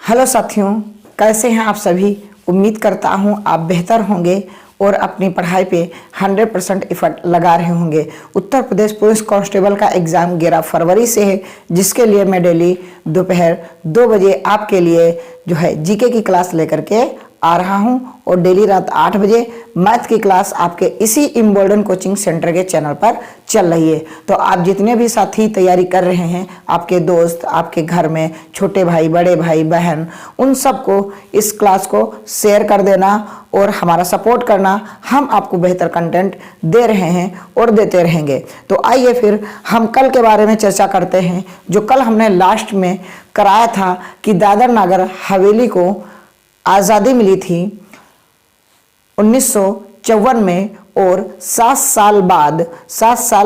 Hello साथियों, कैसे हैं आप सभी। उम्मीद करता हूं आप बेहतर होंगे और अपनी पढ़ाई पे 100% एफर्ट लगा रहे होंगे। उत्तर प्रदेश पुलिस कांस्टेबल का एग्ज़ाम 11 फरवरी से है, जिसके लिए मैं डेली दोपहर 2 बजे आपके लिए जो है जीके की क्लास लेकर के आ रहा हूं और डेली रात 8 बजे मैथ की क्लास आपके इसी इम्बोल्डन कोचिंग सेंटर के चैनल पर चल रही है। तो आप जितने भी साथी तैयारी कर रहे हैं, आपके दोस्त, आपके घर में छोटे भाई, बड़े भाई, बहन, उन सबको इस क्लास को शेयर कर देना और हमारा सपोर्ट करना। हम आपको बेहतर कंटेंट दे रहे हैं और देते रहेंगे। तो आइए फिर हम कल के बारे में चर्चा करते हैं। जो कल हमने लास्ट में कराया था कि दादर नगर हवेली को आज़ादी मिली थी 1954 में और 7 साल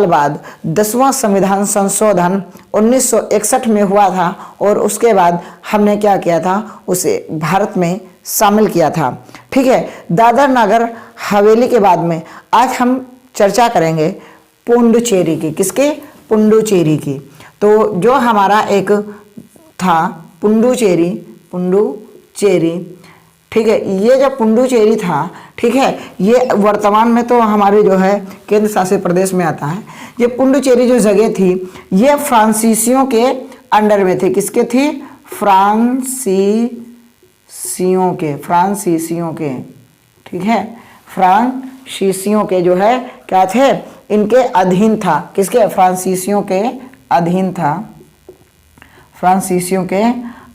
बाद 10वां संविधान संशोधन 1961 में हुआ था और उसके बाद हमने क्या किया था, उसे भारत में शामिल किया था। ठीक है, दादर नगर हवेली के बाद में आज हम चर्चा करेंगे पुडुचेरी की। किसके? पुडुचेरी की। तो जो हमारा एक था पुडुचेरी, ठीक है, ये जो पुडुचेरी था, ठीक है, ये वर्तमान में तो हमारे जो है केंद्र शासित प्रदेश में आता है। ये पुडुचेरी जो जगह थी ये फ्रांसीसियों के अंडर में थी। किसके थी? फ्रांसीसियों के, ठीक है, फ्रांसीसियों के जो है क्या थे, इनके अधीन था। किसके? फ्रांसीसियों के अधीन था। फ्रांसीसियों के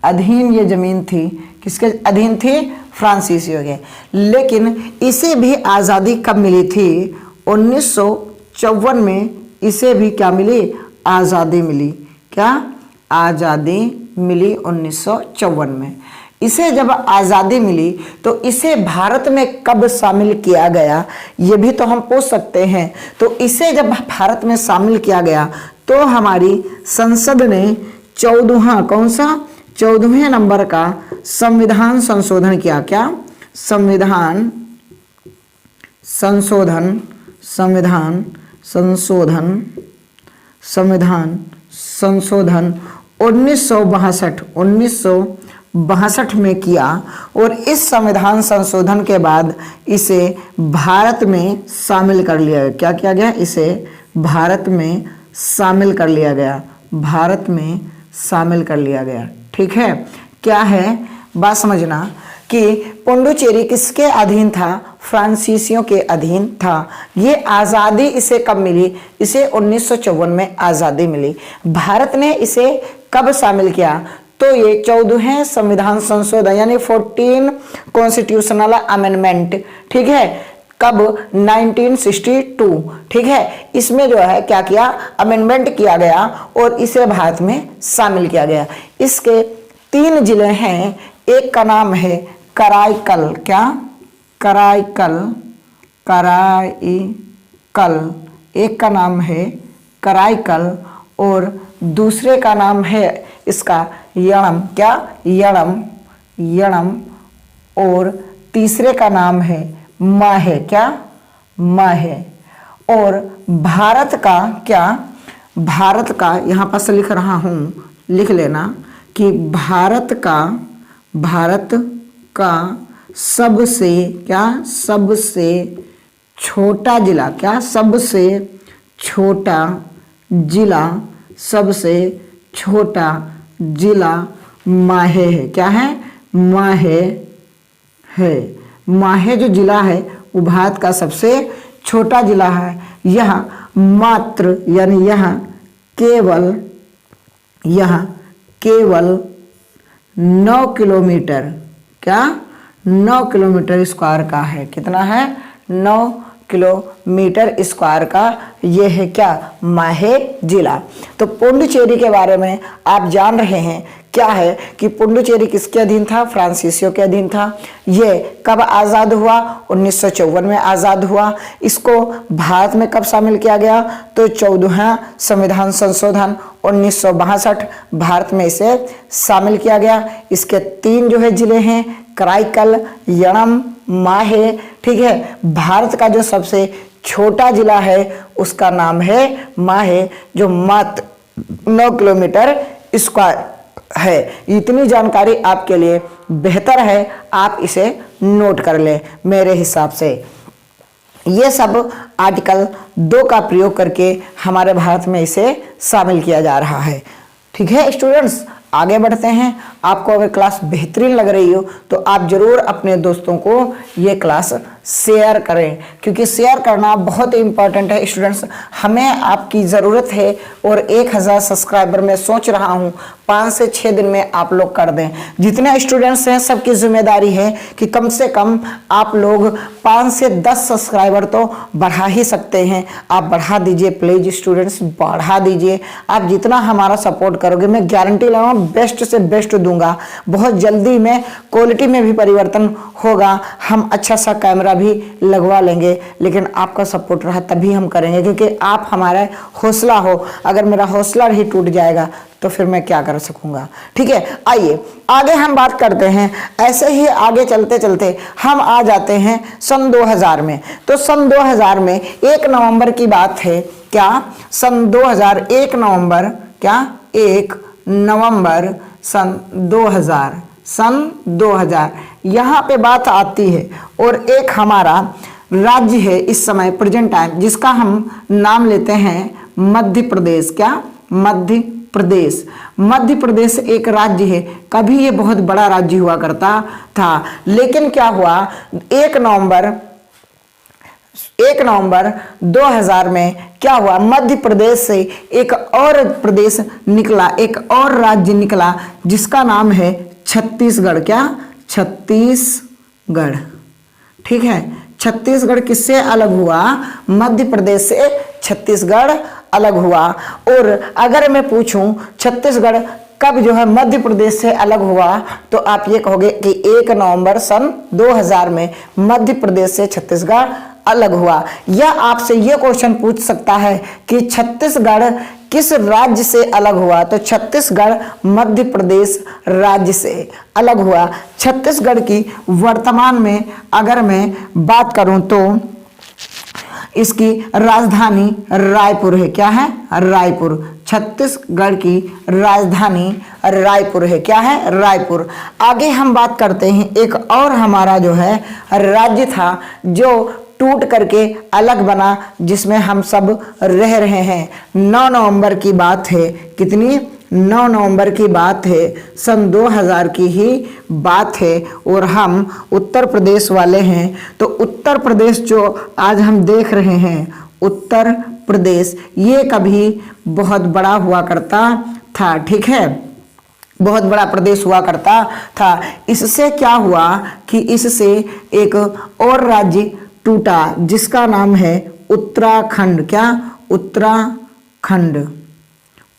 अधीन ये जमीन थी। किसके अधीन थी? फ्रांसीसियों के। लेकिन इसे भी आज़ादी कब मिली थी? 1954 में इसे भी क्या मिली? आज़ादी मिली। क्या? आज़ादी मिली 1954 में। इसे जब आज़ादी मिली तो इसे भारत में कब शामिल किया गया, ये भी तो हम पूछ सकते हैं। तो इसे जब भारत में शामिल किया गया तो हमारी संसद ने 14वां, कौन सा? 14वें नंबर का संविधान संशोधन किया। क्या? संविधान संशोधन 1962 में किया और इस संविधान संशोधन के बाद इसे भारत में शामिल कर लिया गया। क्या किया गया? इसे भारत में शामिल कर लिया गया। भारत में शामिल कर लिया गया। ठीक है, क्या है बात समझना कि पुडुचेरी किसके अधीन था? फ्रांसीसियों के अधीन था। ये आज़ादी इसे कब मिली? इसे 1954 में आज़ादी मिली। भारत ने इसे कब शामिल किया? तो ये 14वें संविधान संशोधन यानी 14 कॉन्स्टिट्यूशनल अमेंडमेंट, ठीक है, कब? 1962, ठीक है। इसमें जो है क्या किया? अमेंडमेंट किया गया और इसे भारत में शामिल किया गया। इसके 3 जिले हैं। एक का नाम है कराईकल। क्या? कराईकल। एक का नाम है कराईकल और दूसरे का नाम है इसका यणम। क्या? यणम। और तीसरे का नाम है माहे। क्या? माहे। और भारत का क्या? भारत का यहाँ पर लिख रहा हूँ, लिख लेना कि भारत का सबसे क्या? सबसे छोटा जिला। क्या? सबसे छोटा जिला माहे है। क्या है? माहे है। माहे जो जिला है वो भारत का सबसे छोटा जिला है। यह मात्र यानी यह केवल 9 किलोमीटर, क्या? 9 किलोमीटर स्क्वायर का है। कितना है? 9 किलोमीटर स्क्वायर का ये है क्या? माहे जिला। तो पुडुचेरी के बारे में आप जान रहे हैं क्या है कि पुडुचेरी किसके अधीन था? फ्रांसीसियों के अधीन था। ये कब आज़ाद हुआ? 1954 में आज़ाद हुआ। इसको भारत में कब शामिल किया गया? तो 14वां संविधान संशोधन 1962 भारत में इसे शामिल किया गया। इसके 3 जो है जिले हैं, कराईकल, यणम, माहे, ठीक है। भारत का जो सबसे छोटा जिला है उसका नाम है माहे, जो मात्र 9 किलोमीटर स्क्वायर है। इतनी जानकारी आपके लिए बेहतर है, आप इसे नोट कर लें। मेरे हिसाब से ये सब आर्टिकल 2 का प्रयोग करके हमारे भारत में इसे शामिल किया जा रहा है। ठीक है स्टूडेंट्स, आगे बढ़ते हैं। आपको अगर क्लास बेहतरीन लग रही हो तो आप जरूर अपने दोस्तों को ये क्लास शेयर करें, क्योंकि शेयर करना बहुत ही इंपॉर्टेंट है स्टूडेंट्स। हमें आपकी ज़रूरत है और 1000 सब्सक्राइबर मैं सोच रहा हूँ 5 से 6 दिन में आप लोग कर दें। जितने स्टूडेंट्स हैं सबकी जिम्मेदारी है कि कम से कम आप लोग 5 से 10 सब्सक्राइबर तो बढ़ा ही सकते हैं। आप बढ़ा दीजिए प्लीज स्टूडेंट्स, बढ़ा दीजिए। आप जितना हमारा सपोर्ट करोगे मैं गारंटी लगाऊंगा बेस्ट से बेस्ट दूंगा। बहुत जल्दी में क्वालिटी में भी परिवर्तन होगा। हम अच्छा सा कैमरा भी लगवा लेंगे, लेकिन आपका सपोर्ट रहा तभी हम करेंगे, क्योंकि आप हमारा हौसला हो। अगर मेरा हौसला ही टूट जाएगा तो फिर मैं क्या कर सकूंगा। ठीक है, आइए आगे हम बात करते हैं। ऐसे ही आगे चलते चलते हम आ जाते हैं सन 2000 में। तो सन 2000 में 1 नवंबर की बात है। क्या सन 2000 1 नवंबर, क्या 1 नवंबर सन 2000 यहाँ पे बात आती है। और एक हमारा राज्य है इस समय प्रेजेंट टाइम, जिसका हम नाम लेते हैं मध्य प्रदेश। क्या मध्य प्रदेश। मध्य प्रदेश एक राज्य है। कभी ये बहुत बड़ा राज्य हुआ करता था, लेकिन क्या हुआ 1 नवंबर 2000 में क्या हुआ, मध्य प्रदेश से एक और प्रदेश निकला, एक और राज्य निकला, जिसका नाम है छत्तीसगढ़। क्या छत्तीसगढ़। ठीक है, छत्तीसगढ़ किससे अलग हुआ, मध्य प्रदेश से छत्तीसगढ़ अलग हुआ। और अगर मैं पूछूं छत्तीसगढ़ कब जो है मध्य प्रदेश से अलग हुआ, तो आप ये कहोगे कि 1 नवंबर सन 2000 में मध्य प्रदेश से छत्तीसगढ़ अलग हुआ। या आपसे ये क्वेश्चन पूछ सकता है कि छत्तीसगढ़ किस राज्य से अलग हुआ, तो छत्तीसगढ़ मध्य प्रदेश राज्य से अलग हुआ। छत्तीसगढ़ की वर्तमान में अगर मैं बात करूं तो इसकी राजधानी रायपुर है। क्या है, रायपुर। छत्तीसगढ़ की राजधानी रायपुर है। क्या है, रायपुर। आगे हम बात करते हैं एक और हमारा जो है राज्य था जो टूट करके अलग बना, जिसमें हम सब रह रहे हैं। 9 नवंबर की बात है। कितनी, 9 नवंबर की बात है, सन 2000 की ही बात है। और हम उत्तर प्रदेश वाले हैं। तो उत्तर प्रदेश जो आज हम देख रहे हैं, उत्तर प्रदेश, ये कभी बहुत बड़ा हुआ करता था। ठीक है, बहुत बड़ा प्रदेश हुआ करता था। इससे क्या हुआ कि इससे एक और राज्य टूटा, जिसका नाम है उत्तराखंड। क्या, उत्तराखंड।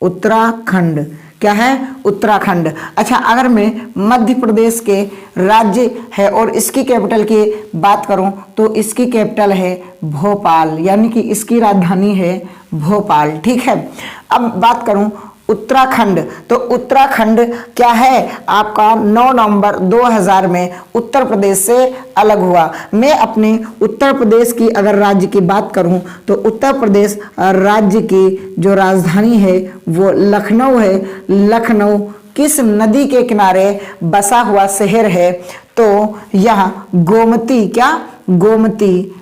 उत्तराखंड। क्या है, उत्तराखंड। अच्छा, अगर मैं मध्य प्रदेश के राज्य है और इसकी कैपिटल की बात करूं तो इसकी कैपिटल है भोपाल, यानी कि इसकी राजधानी है भोपाल। ठीक है, अब बात करूं उत्तराखंड, तो उत्तराखंड क्या है आपका 9 नवंबर 2000 में उत्तर प्रदेश से अलग हुआ। मैं अपने उत्तर प्रदेश की अगर राज्य की बात करूं तो उत्तर प्रदेश राज्य की जो राजधानी है वो लखनऊ है। लखनऊ किस नदी के किनारे बसा हुआ शहर है, तो यह गोमती, क्या गोमती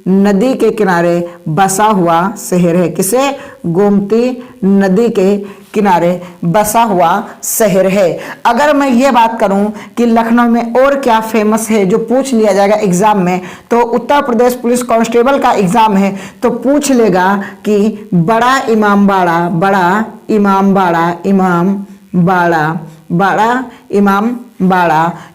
नदी के किनारे बसा हुआ शहर है। किसे, गोमती नदी के किनारे बसा हुआ शहर है। अगर मैं ये बात करूं कि लखनऊ में और क्या फेमस है जो पूछ लिया जाएगा एग्जाम में, तो उत्तर प्रदेश पुलिस कांस्टेबल का एग्जाम है तो पूछ लेगा कि बड़ा इमामबाड़ा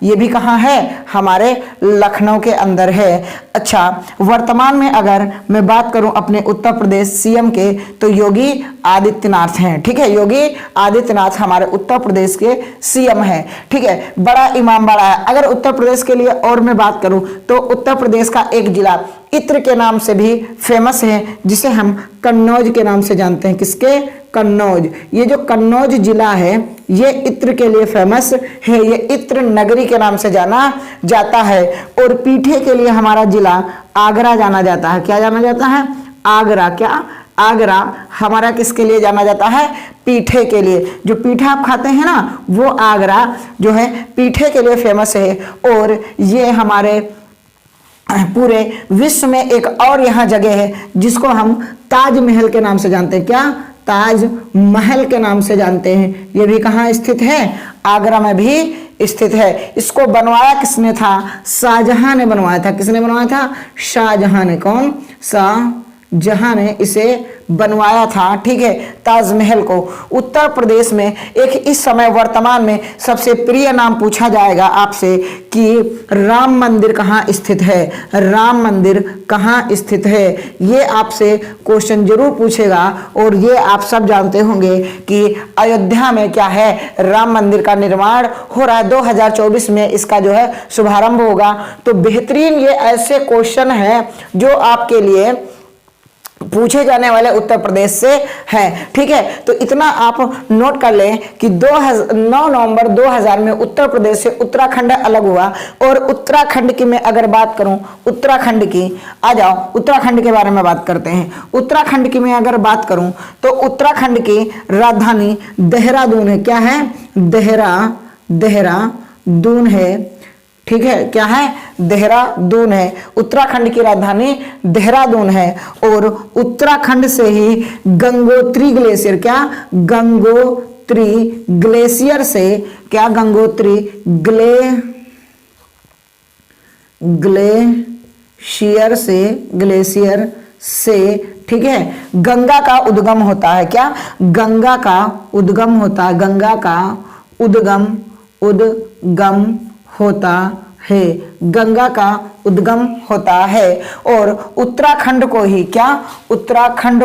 ये भी कहाँ है, हमारे लखनऊ के अंदर है। अच्छा, वर्तमान में अगर मैं बात करूं अपने उत्तर प्रदेश सीएम के, तो योगी आदित्यनाथ हैं। ठीक है, योगी आदित्यनाथ हमारे उत्तर प्रदेश के सीएम हैं। ठीक है, बड़ा इमामबाड़ा है। अगर उत्तर प्रदेश के लिए और मैं बात करूं तो उत्तर प्रदेश का एक जिला इत्र के नाम से भी फेमस है, जिसे हम कन्नौज के नाम से जानते हैं। किसके, कन्नौज। ये जो कन्नौज जिला है ये इत्र के लिए फेमस है। ये इत्र नगरी के नाम से जाना जाता है। और पीठे के लिए हमारा जिला आगरा जाना जाता है। क्या जाना जाता है, आगरा। क्या, आगरा हमारा किसके लिए जाना जाता है? पीठे के लिए। जो पीठा आप खाते हैं ना, वो आगरा जो है पीठे के लिए फेमस है। और ये हमारे पूरे विश्व में एक और यहाँ जगह है जिसको हम ताजमहल के नाम से जानते हैं। क्या? ताजमहल के नाम से जानते हैं। ये भी कहाँ स्थित है? आगरा में भी स्थित है। इसको बनवाया किसने था? शाहजहां ने बनवाया था। किसने बनवाया था? शाहजहां ने। कौन? शाहजहां ने इसे बनवाया था। ठीक है, ताजमहल को। उत्तर प्रदेश में एक इस समय वर्तमान में सबसे प्रिय नाम पूछा जाएगा आपसे कि राम मंदिर कहाँ स्थित है? राम मंदिर कहाँ स्थित है? ये आपसे क्वेश्चन जरूर पूछेगा। और ये आप सब जानते होंगे कि अयोध्या में क्या है? राम मंदिर का निर्माण हो रहा है। 2024 में इसका जो है शुभारंभ होगा। तो बेहतरीन ये ऐसे क्वेश्चन हैं जो आपके लिए पूछे जाने वाले उत्तर प्रदेश से हैं। ठीक है, तो इतना आप नोट कर लें कि 9 नवंबर 2000 में उत्तर प्रदेश से उत्तराखंड अलग हुआ। और उत्तराखंड की मैं अगर बात करूं, उत्तराखंड की, आ जाओ उत्तराखंड के बारे में बात करते हैं। उत्तराखंड की मैं अगर बात करूं तो उत्तराखंड की राजधानी देहरादून है। क्या है? देहरादून है। ठीक है, क्या है? देहरादून है। उत्तराखंड की राजधानी देहरादून है। और उत्तराखंड से ही गंगोत्री ग्लेशियर, क्या? गंगोत्री ग्लेशियर से, क्या? गंगोत्री ग्लेशियर से, ठीक है, गंगा का उद्गम होता है। क्या? गंगा का उद्गम होता है। गंगा का उद्गम होता है। गंगा का उद्गम होता है। और उत्तराखंड को ही, क्या? उत्तराखंड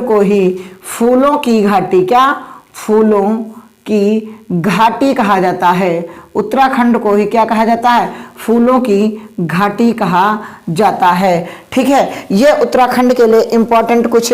को ही फूलों की घाटी, क्या? फूलों की घाटी कहा जाता है। उत्तराखंड को ही क्या कहा जाता है? फूलों की घाटी कहा जाता है। ठीक है, ये उत्तराखंड के लिए इंपॉर्टेंट कुछ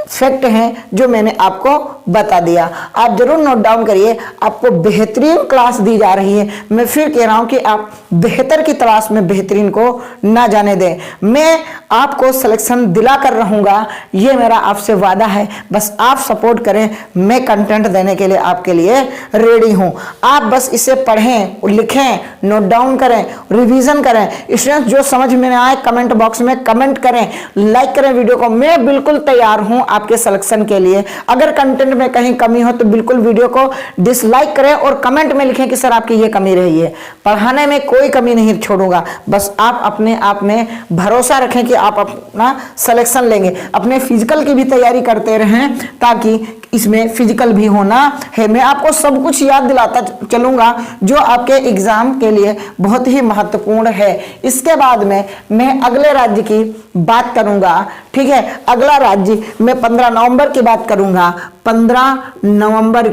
फैक्ट हैं जो मैंने आपको बता दिया। आप जरूर नोट डाउन करिए। आपको बेहतरीन क्लास दी जा रही है। मैं फिर कह रहा हूं कि आप बेहतर की तलाश में बेहतरीन को ना जाने दें। मैं आपको सिलेक्शन दिला कर रहूंगा, ये मेरा आपसे वादा है। बस आप सपोर्ट करें, मैं कंटेंट देने के लिए आपके लिए रेडी हूं। आप बस इसे पढ़ें, लिखें, नोट डाउन करें, रिवीजन करें। स्टूडेंट्स, जो समझ में आए कमेंट बॉक्स में कमेंट करें, लाइक करें वीडियो को। मैं बिल्कुल तैयार हूं आपके सिलेक्शन के लिए। अगर कंटेंट में कहीं कमी हो तो बिल्कुल वीडियो को डिसलाइक करें और कमेंट में लिखें कि सर आपकी ये कमी रही है। पढ़ाने में कोई कमी नहीं छोड़ूंगा। बस आप अपने आप में भरोसा रखें कि आप अपना सिलेक्शन लेंगे। अपने फिजिकल की भी तैयारी करते रहें ताकि इसमें फिजिकल भी होना है। मैं आपको सब कुछ याद दिलाता चलूंगा जो आपके एग्जाम के लिए बहुत ही महत्वपूर्ण है। इसके बाद में मैं अगले राज्य की बात करूंगा। ठीक है, अगला राज्य मैं 15 नवंबर की बात करूंगा। 15 नवंबर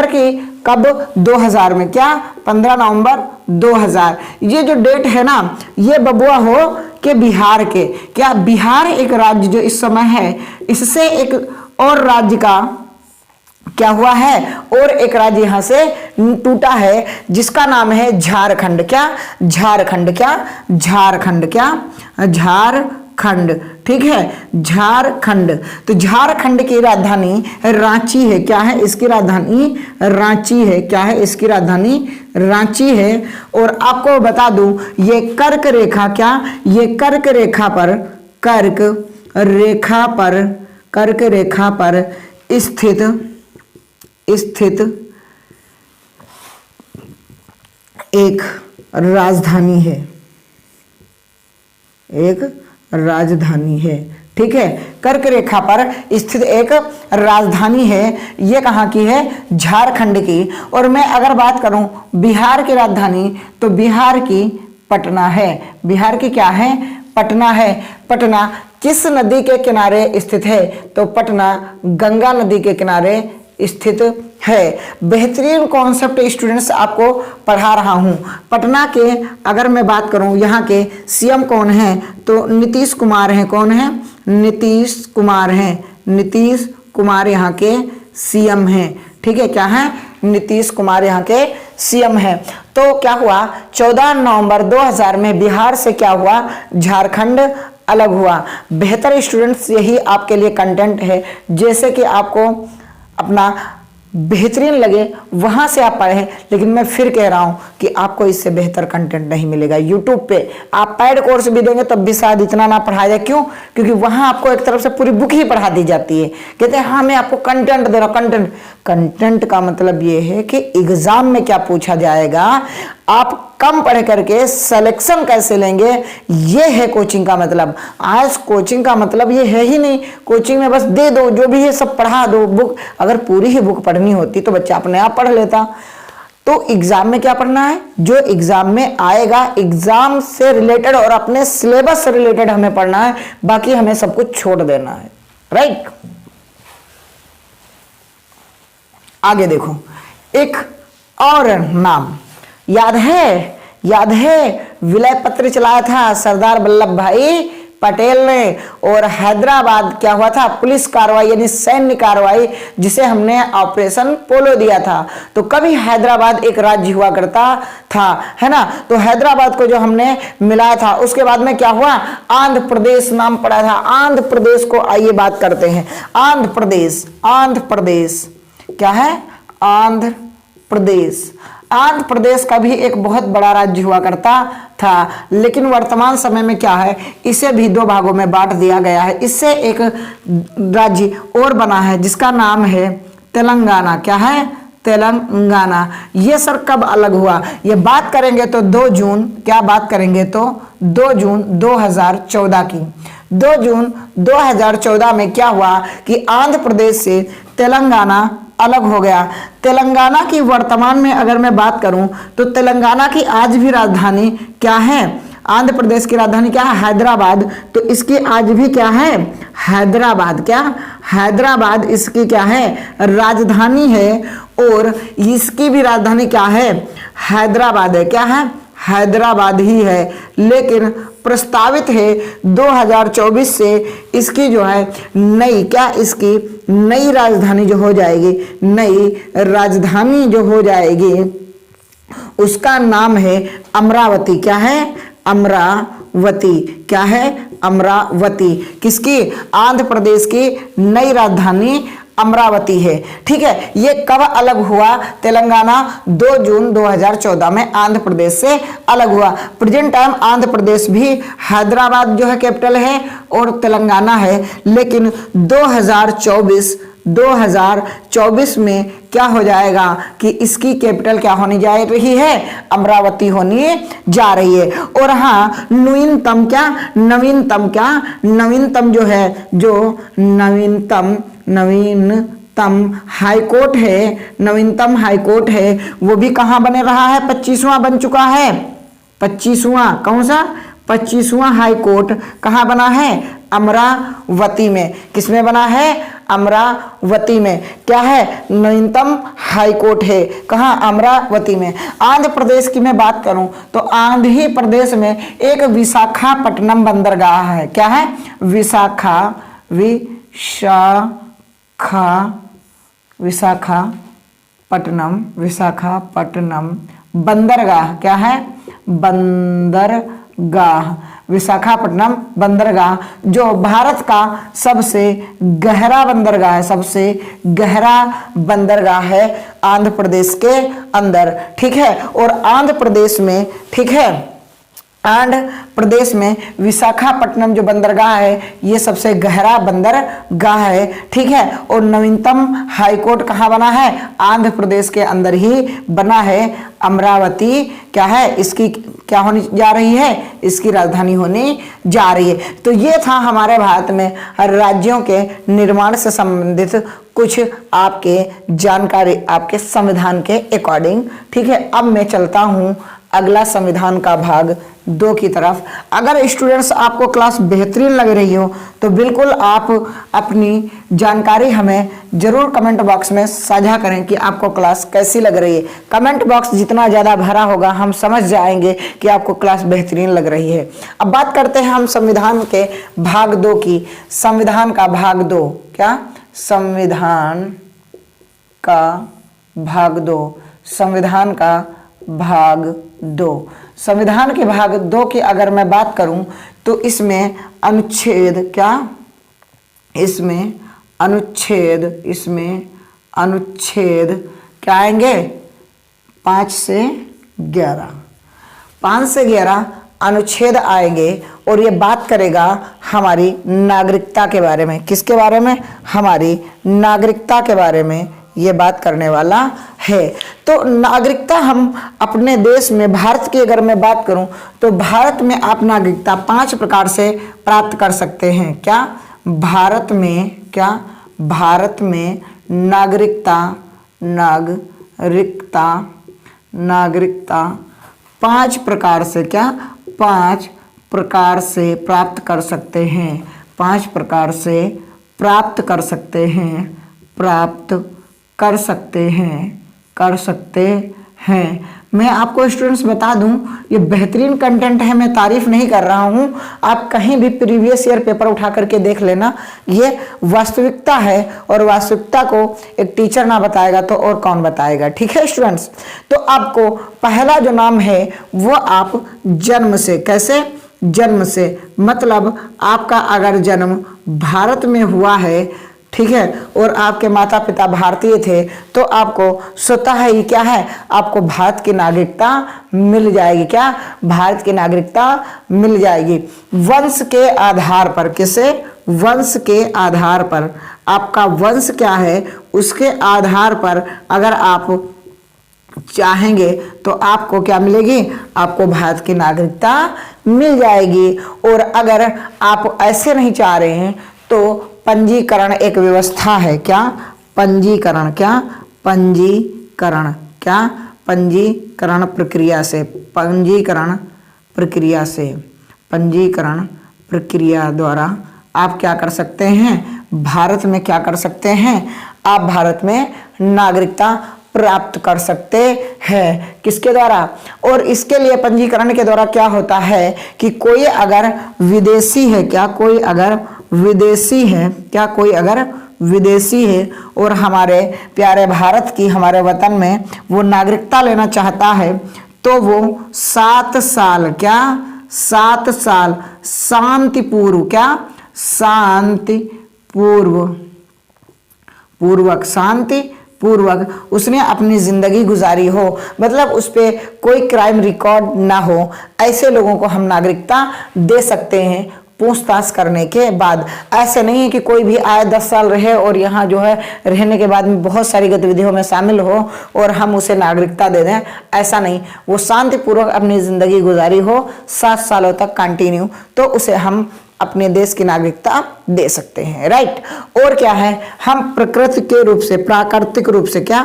की कब? 2000 में। क्या? 15 नवंबर 2000। ये जो डेट है ना, ये बबुआ हो कि बिहार के, क्या? बिहार एक राज्य जो इस समय है, इससे एक और राज्य का क्या हुआ है? और एक राज्य यहां से टूटा है जिसका नाम है झारखंड। क्या? झारखंड। क्या? झारखंड। क्या? झारखंड। ठीक है, झारखंड। तो झारखंड की राजधानी रांची है। क्या है इसकी राजधानी? रांची है। क्या है इसकी राजधानी? रांची है। और आपको बता दूं, ये कर्क रेखा, क्या? ये कर्क रेखा पर स्थित एक राजधानी है। ठीक है, कर्क रेखा पर स्थित एक राजधानी है। ये कहाँ की है? झारखंड की। और मैं अगर बात करूं बिहार की राजधानी, तो बिहार की पटना है। बिहार की क्या है? पटना है। पटना किस नदी के किनारे स्थित है? तो पटना गंगा नदी के किनारे स्थित है। बेहतरीन कॉन्सेप्ट स्टूडेंट्स आपको पढ़ा रहा हूं। पटना के अगर मैं बात करूं, यहाँ के सीएम कौन है? तो नीतीश कुमार हैं। कौन है? नीतीश कुमार हैं। नीतीश कुमार यहाँ के सीएम हैं। ठीक है, क्या है? नीतीश कुमार यहाँ के सीएम है। तो क्या हुआ, 14 नवंबर 2000 में बिहार से क्या हुआ, झारखंड अलग हुआ। बेहतर स्टूडेंट्स, यही आपके लिए कंटेंट है, जैसे कि आपको अपना बेहतरीन लगे वहां से आप पढ़ें, लेकिन मैं फिर कह रहा हूं कि आपको इससे बेहतर कंटेंट नहीं मिलेगा। यूट्यूब पे आप पेड कोर्स भी देंगे तब भी शायद इतना ना पढ़ाया जाए। क्यों? क्योंकि वहां आपको एक तरफ से पूरी बुक ही पढ़ा दी जाती है। कहते हैं हाँ मैं आपको कंटेंट दे रहा हूं। कंटेंट का मतलब ये है कि एग्जाम में क्या पूछा जाएगा, आप कम पढ़ करके सिलेक्शन कैसे लेंगे, ये है कोचिंग का मतलब। आज कोचिंग का मतलब ये है ही नहीं, कोचिंग में बस दे दो जो भी है सब पढ़ा दो। बुक अगर पूरी ही बुक पढ़नी होती तो बच्चा अपने आप पढ़ लेता। तो एग्जाम में क्या पढ़ना है, जो एग्जाम में आएगा, एग्जाम से रिलेटेड और अपने सिलेबस से रिलेटेड हमें पढ़ना है, बाकी हमें सब कुछ छोड़ देना है। राइट, आगे देखो, एक और नाम याद है विलय पत्र चलाया था सरदार वल्लभ भाई पटेल ने, और हैदराबाद क्या हुआ था, पुलिस कार्रवाई यानी सैन्य कार्रवाई, जिसे हमने ऑपरेशन पोलो दिया था। तो कभी हैदराबाद एक राज्य हुआ करता था, है ना। तो हैदराबाद को जो हमने मिलाया था, उसके बाद में क्या हुआ, आंध्र प्रदेश नाम पड़ा था। आंध्र प्रदेश को आइए बात करते हैं। आंध्र प्रदेश क्या है, आंध्र प्रदेश। आंध्र प्रदेश का भी एक बहुत बड़ा राज्य हुआ करता था, लेकिन वर्तमान समय में क्या है, इसे भी दो भागों में बांट दिया गया है। इससे एक राज्य और बना है जिसका नाम है तेलंगाना। क्या है, तेलंगाना। ये सर कब अलग हुआ, ये बात करेंगे तो 2 जून, क्या बात करेंगे तो 2 जून 2014 की। 2 जून 2014 में क्या हुआ कि आंध्र प्रदेश से तेलंगाना अलग हो गया। तेलंगाना की वर्तमान में अगर मैं बात करूं तो तेलंगाना की आज भी राजधानी क्या है, आंध्र प्रदेश की राजधानी क्या है, हैदराबाद। तो इसकी आज भी क्या है, हैदराबाद। क्या, हैदराबाद इसकी क्या है, राजधानी है, और इसकी भी राजधानी क्या है, हैदराबाद है। क्या है, हैदराबाद ही है। लेकिन प्रस्तावित है 2024 से इसकी जो है नई, क्या इसकी नई राजधानी जो हो जाएगी, नई राजधानी जो हो जाएगी, उसका नाम है अमरावती। क्या है, अमरावती। क्या है, अमरावती। किसकी, आंध्र प्रदेश की नई राजधानी अमरावती है। ठीक है, ये कब अलग हुआ, तेलंगाना 2 जून 2014 में आंध्र प्रदेश से अलग हुआ। प्रेजेंट टाइम आंध्र प्रदेश भी हैदराबाद जो है कैपिटल है और तेलंगाना है, लेकिन 2024 में क्या हो जाएगा कि इसकी कैपिटल क्या होने जा रही है, अमरावती होने जा रही है। और हाँ, नवीनतम जो है, जो नवीनतम हाईकोर्ट है, वो भी कहाँ बने रहा है, 25वां बन चुका है। 25वां कौन सा, 25वां हाईकोर्ट कहाँ बना है, अमरावती में। किसमें बना है, अमरावती में। क्या है, नवीनतम हाईकोर्ट है, कहाँ, अमरावती में। आंध्र प्रदेश की मैं बात करूं तो आंध्र प्रदेश में एक विशाखापट्टनम बंदरगाह है। क्या है, विशाखापट्टनम बंदरगाह। क्या है, बंदरगाह, विशाखापट्टनम बंदरगाह, जो भारत का सबसे गहरा बंदरगाह है आंध्र प्रदेश के अंदर। ठीक है, और आंध्र प्रदेश में, ठीक है, आंध्र प्रदेश में विशाखापट्टनम जो बंदरगाह है, ये सबसे गहरा बंदरगाह है। ठीक है, और नवीनतम हाईकोर्ट कहाँ बना है, आंध्र प्रदेश के अंदर ही बना है, अमरावती। क्या है, इसकी क्या होने जा रही है, इसकी राजधानी होने जा रही है। तो ये था हमारे भारत में राज्यों के निर्माण से संबंधित कुछ आपके जानकारी, आपके संविधान के अकॉर्डिंग। ठीक है, अब मैं चलता हूँ अगला संविधान का भाग 2 की तरफ। अगर स्टूडेंट्स आपको क्लास बेहतरीन लग रही हो तो बिल्कुल आप अपनी जानकारी हमें जरूर कमेंट बॉक्स में साझा करें कि आपको क्लास कैसी लग रही है। कमेंट बॉक्स जितना ज़्यादा भरा होगा हम समझ जाएंगे कि आपको क्लास बेहतरीन लग रही है। अब बात करते हैं हम संविधान के भाग 2 की। संविधान का भाग 2, क्या, संविधान का भाग 2, संविधान का भाग 2। संविधान के भाग 2 की अगर मैं बात करूं तो इसमें अनुच्छेद क्या, इसमें अनुच्छेद क्या आएंगे, 5 से 11, 5 से 11 अनुच्छेद आएंगे और ये बात करेगा हमारी नागरिकता के बारे में। किसके बारे में, हमारी नागरिकता के बारे में ये बात करने वाला है। तो नागरिकता हम अपने देश में, भारत की अगर मैं बात करूं तो भारत में आप नागरिकता 5 प्रकार से प्राप्त कर सकते हैं। क्या, भारत में क्या, भारत में नागरिकता 5 प्रकार से क्या, 5 प्रकार से प्राप्त कर सकते हैं, 5 प्रकार से प्राप्त कर सकते हैं, प्राप्त कर सकते हैं। मैं आपको स्टूडेंट्स बता दूं, ये बेहतरीन कंटेंट है, मैं तारीफ नहीं कर रहा हूं। आप कहीं भी प्रीवियस ईयर पेपर उठा करके देख लेना, ये वास्तविकता है और वास्तविकता को एक टीचर ना बताएगा तो और कौन बताएगा। ठीक है स्टूडेंट्स, तो आपको पहला जो नाम है वो आप जन्म से, कैसे, जन्म से, मतलब आपका अगर जन्म भारत में हुआ है, ठीक है, और आपके माता पिता भारतीय थे तो आपको स्वतः ही क्या है, आपको भारत की नागरिकता मिल जाएगी। क्या, भारत की नागरिकता मिल जाएगी वंश के आधार पर। किसे, वंश के आधार पर, आपका वंश क्या है उसके आधार पर अगर आप चाहेंगे तो आपको क्या मिलेगी, आपको भारत की नागरिकता मिल जाएगी। और अगर आप ऐसे नहीं चाह रहे हैं तो पंजीकरण एक व्यवस्था है। क्या, पंजीकरण, क्या, पंजीकरण, क्या, पंजीकरण प्रक्रिया से, पंजीकरण प्रक्रिया द्वारा आप क्या कर सकते हैं, भारत में क्या कर सकते हैं, आप भारत में नागरिकता प्राप्त कर सकते हैं। किसके द्वारा, और इसके लिए पंजीकरण के द्वारा क्या होता है कि कोई अगर विदेशी है, क्या, कोई अगर विदेशी है, क्या, कोई अगर विदेशी है और हमारे प्यारे भारत की, हमारे वतन में वो नागरिकता लेना चाहता है तो वो 7 साल, क्या, 7 साल शांतिपूर्व, क्या, शांतिपूर्वक उसने अपनी जिंदगी गुजारी हो, मतलब उस पर कोई क्राइम रिकॉर्ड ना हो, ऐसे लोगों को हम नागरिकता दे सकते हैं पूछताछ करने के बाद। ऐसे नहीं है कि कोई भी आए 10 साल रहे और यहाँ जो है रहने के बाद में बहुत सारी गतिविधियों में शामिल हो और हम उसे नागरिकता दे दें, ऐसा नहीं। वो शांतिपूर्वक अपनी ज़िंदगी गुजारी हो 7 सालों तक कंटिन्यू, तो उसे हम अपने देश की नागरिकता दे सकते हैं। राइट, और क्या है, हम प्रकृति के रूप से, प्राकृतिक रूप से, क्या,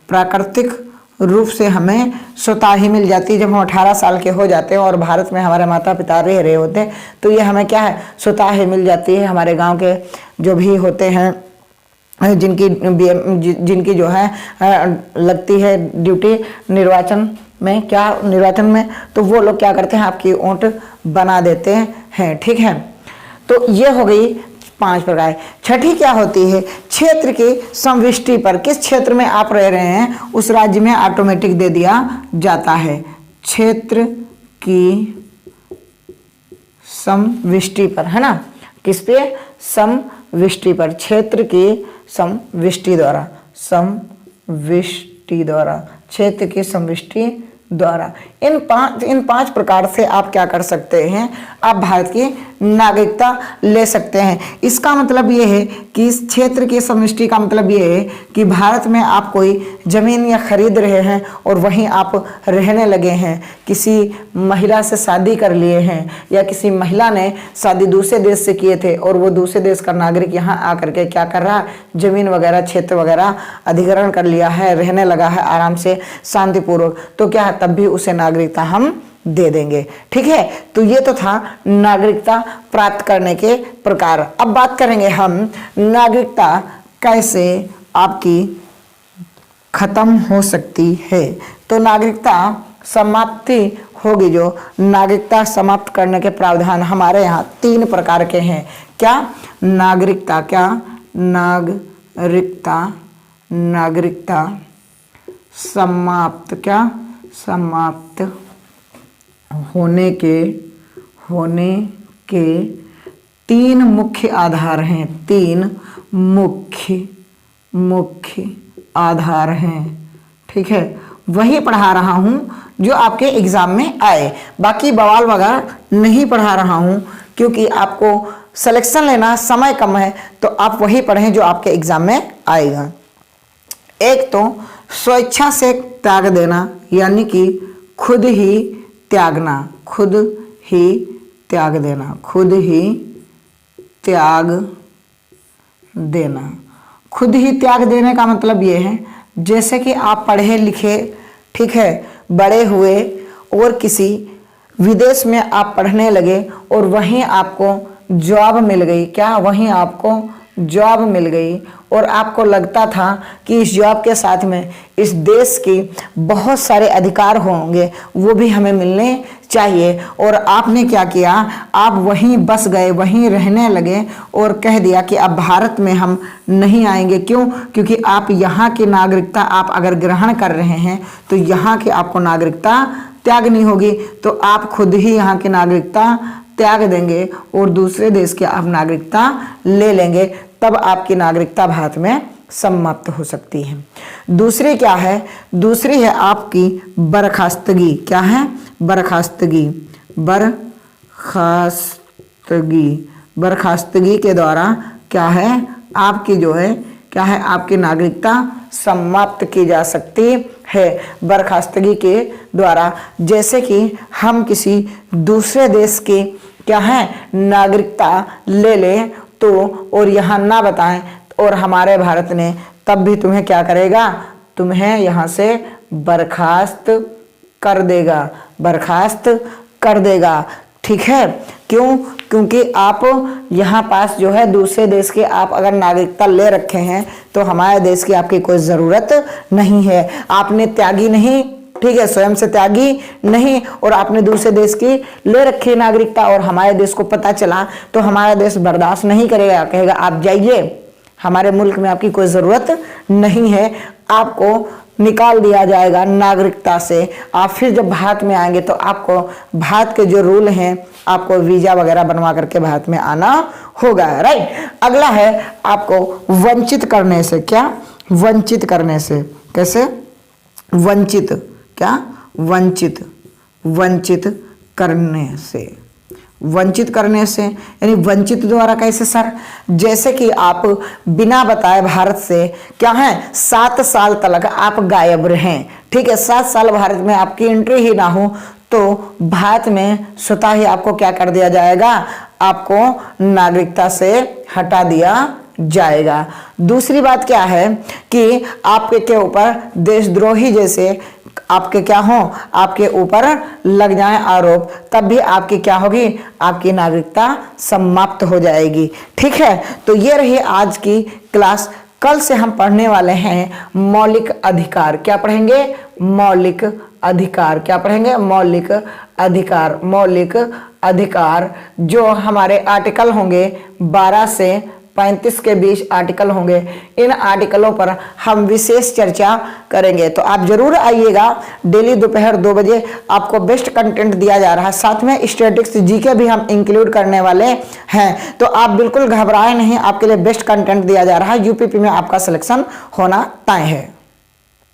प्राकृतिक रूप से हमें स्वतः ही मिल जाती है। जब हम 18 साल के हो जाते हैं और भारत में हमारे माता पिता रह रहे होते हैं तो ये हमें क्या है, स्वतः ही मिल जाती है। हमारे गांव के जो भी होते हैं जिनकी जो है लगती है ड्यूटी निर्वाचन में, क्या, निर्वाचन में, तो वो लोग क्या करते हैं, आपकी वोट बना देते हैं। ठीक है, तो ये हो गई 5 प्रकार। छठी क्या होती है, क्षेत्र की समविष्टि पर, किस क्षेत्र में आप रह रहे हैं उस राज्य में ऑटोमेटिक दे दिया जाता है। क्षेत्र की समविष्टि पर, है ना, किस पे, समविष्टि पर, क्षेत्र की समविष्टि द्वारा, क्षेत्र की समविष्टि द्वारा। इन पांच प्रकार से आप क्या कर सकते हैं, आप भारत की नागरिकता ले सकते हैं। इसका मतलब ये है कि इस क्षेत्र की समष्टि का मतलब ये है कि भारत में आप कोई जमीन या खरीद रहे हैं और वहीं आप रहने लगे हैं, किसी महिला से शादी कर लिए हैं या किसी महिला ने शादी दूसरे देश से किए थे और वो दूसरे देश का नागरिक यहाँ आकर के क्या कर रहा है, जमीन वगैरह क्षेत्र वगैरह अधिग्रहण कर लिया है, रहने लगा है आराम से शांतिपूर्वक, तो क्या है, तब भी उसे नागरिकता हम दे देंगे। ठीक है, तो ये तो था नागरिकता प्राप्त करने के प्रकार। अब बात करेंगे हम नागरिकता कैसे आपकी खत्म हो सकती है। तो नागरिकता समाप्ति होगी, जो नागरिकता समाप्त करने के प्रावधान हमारे यहाँ 3 प्रकार के हैं। क्या, नागरिकता, क्या, नागरिकता नागरिकता समाप्त होने के 3 मुख्य आधार हैं। 3 मुख्य आधार हैं। ठीक है, वही पढ़ा रहा हूं जो आपके एग्जाम में आए, बाकी बवाल वगैरह नहीं पढ़ा रहा हूं, क्योंकि आपको सिलेक्शन लेना समय कम है, तो आप वही पढ़ें जो आपके एग्जाम में आएगा। एक तो स्वेच्छा से त्याग देना, यानी कि खुद ही त्यागना, खुद ही त्याग देना, खुद ही त्याग देना। खुद ही त्याग देने का मतलब ये है, जैसे कि आप पढ़े लिखे, ठीक है, बड़े हुए और किसी विदेश में आप पढ़ने लगे और वहीं आपको जॉब मिल गई, क्या वहीं आपको जॉब मिल गई, और आपको लगता था कि इस जॉब के साथ में इस देश के बहुत सारे अधिकार होंगे, वो भी हमें मिलने चाहिए, और आपने क्या किया, आप वहीं बस गए, वहीं रहने लगे और कह दिया कि अब भारत में हम नहीं आएंगे। क्यों? क्योंकि आप यहाँ की नागरिकता आप अगर ग्रहण कर रहे हैं तो यहाँ की आपको नागरिकता त्यागनी होगी, तो आप खुद ही यहाँ की नागरिकता त्याग देंगे और दूसरे देश की आप नागरिकता ले लेंगे, तब आपकी नागरिकता भारत में समाप्त हो सकती है। दूसरी क्या है? दूसरी है आपकी बर्खास्तगी। क्या है? बर्खास्तगी। बर्खास्तगी के द्वारा क्या है, आपकी जो है क्या है, आपकी नागरिकता समाप्त की जा सकती है बर्खास्तगी के द्वारा। जैसे कि हम किसी दूसरे देश के क्या है नागरिकता ले लें तो और यहाँ ना बताएं, और हमारे भारत ने तब भी तुम्हें क्या करेगा, तुम्हें यहाँ से बर्खास्त कर देगा, बर्खास्त कर देगा। ठीक है, क्यों? क्योंकि आप यहाँ पास जो है दूसरे देश के आप अगर नागरिकता ले रखे हैं तो हमारे देश की आपकी कोई ज़रूरत नहीं है, आपने त्यागी नहीं, ठीक है, स्वयं से त्यागी नहीं, और आपने दूसरे देश की ले रखी नागरिकता और हमारे देश को पता चला तो हमारा देश बर्दाश्त नहीं करेगा, कहेगा आप जाइए, हमारे मुल्क में आपकी कोई ज़रूरत नहीं है, आपको निकाल दिया जाएगा नागरिकता से। आप फिर जब भारत में आएंगे तो आपको भारत के जो रूल हैं, आपको वीज़ा वगैरह बनवा करके भारत में आना होगा। राइट, अगला है आपको वंचित करने से। क्या? वंचित करने से। कैसे? वंचित। क्या? वंचित। वंचित करने से। वंचित करने से यानी वंचित द्वारा कैसे सर? जैसे कि आप बिना बताए भारत से क्या है 7 साल तक आप गायब रहें, ठीक है, 7 साल भारत में आपकी एंट्री ही ना हो, तो भारत में स्वतः ही आपको क्या कर दिया जाएगा, आपको नागरिकता से हटा दिया जाएगा। दूसरी बात क्या है कि आपके के ऊपर देशद्रोही जैसे आपके क्या हो, आपके ऊपर लग जाए आरोप, तब भी आपकी क्या होगी, आपकी नागरिकता समाप्त हो जाएगी। ठीक है, तो ये रही आज की क्लास। कल से हम पढ़ने वाले हैं मौलिक अधिकार। क्या पढ़ेंगे? मौलिक अधिकार। क्या पढ़ेंगे? मौलिक अधिकार। मौलिक अधिकार जो हमारे आर्टिकल होंगे 12 से 35 के बीच आर्टिकल होंगे, इन आर्टिकलों पर हम विशेष चर्चा करेंगे। तो आप जरूर आइएगा, डेली दोपहर 2 बजे आपको बेस्ट कंटेंट दिया जा रहा है, साथ में स्टैटिस्टिक्स जीके भी हम इंक्लूड करने वाले हैं। तो आप बिल्कुल घबराए नहीं, आपके लिए बेस्ट कंटेंट दिया जा रहा है। यूपीपी में आपका सिलेक्शन होना तय है।